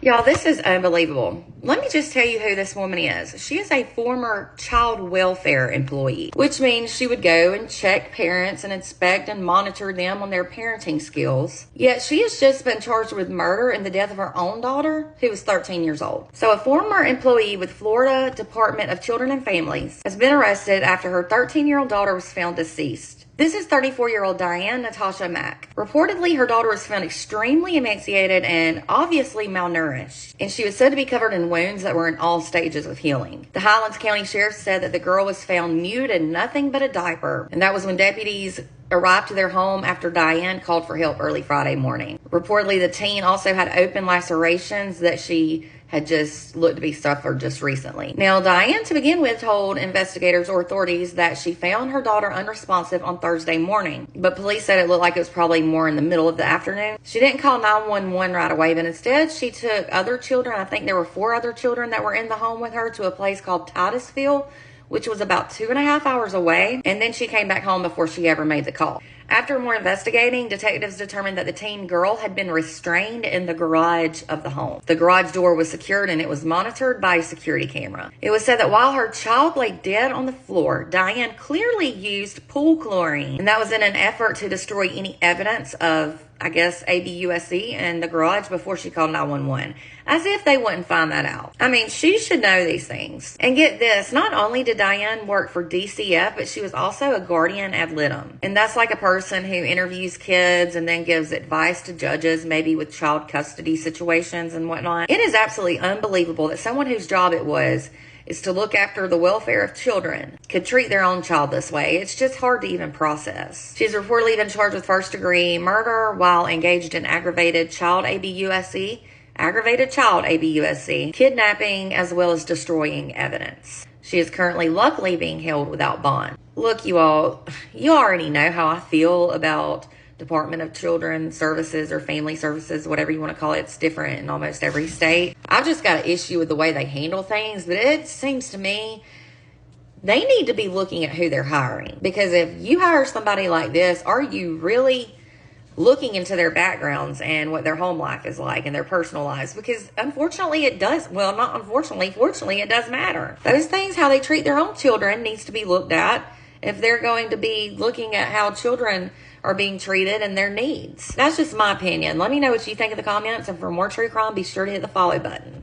Y'all, this is unbelievable. Let me just tell you who this woman is. She is a former child welfare employee, which means she would go and check parents and inspect and monitor them on their parenting skills. Yet she has just been charged with murder in the death of her own daughter, who was 13 years old. So a former employee with Florida Department of Children and Families has been arrested after her 13-year-old daughter was found deceased. This is 34-year-old Diane Natasha Mack. Reportedly, her daughter was found extremely emaciated and obviously malnourished, and she was said to be covered in wounds that were in all stages of healing. The Highlands County Sheriff said that the girl was found nude in nothing but a diaper, and that was when deputies arrived to their home after Diane called for help early Friday morning. Reportedly, the teen also had open lacerations that she had just looked to be suffered just recently. Now, Diane, to begin with, told investigators or authorities that she found her daughter unresponsive on Thursday morning, but police said it looked like it was probably more in the middle of the afternoon. She didn't call 911 right away, but instead she took other children, I think there were 4 other children that were in the home with her, to a place called Titusville, which was about 2.5 hours away, and then she came back home before she ever made the call. After more investigating, detectives determined that the teen girl had been restrained in the garage of the home. The garage door was secured and it was monitored by a security camera. It was said that while her child lay dead on the floor, Diane clearly used pool chlorine, and that was in an effort to destroy any evidence of, I guess, ABUSC in the garage before she called 911. As if they wouldn't find that out. I mean, she should know these things. And get this, not only did Diane work for DCF, but she was also a guardian ad litem. And that's like a person who interviews kids and then gives advice to judges, maybe with child custody situations and whatnot. It is absolutely unbelievable that someone whose job it was is to look after the welfare of children could treat their own child this way. It's just hard to even process. She's reportedly been charged with first-degree murder while engaged in aggravated child ABUSC, kidnapping, as well as destroying evidence. She is currently, luckily, being held without bond. Look, you already know how I feel about Department of Children Services or Family Services, whatever you want to call it. It's different in almost every state. I've just got an issue with the way they handle things, but it seems to me they need to be looking at who they're hiring. Because if you hire somebody like this, are you really looking into their backgrounds and what their home life is like and their personal lives? Because unfortunately it does, well, not unfortunately, fortunately it does matter. Those things, how they treat their own children, needs to be looked at if they're going to be looking at how children are being treated and their needs. That's just my opinion. Let me know what you think in the comments, and for more true crime, be sure to hit the follow button.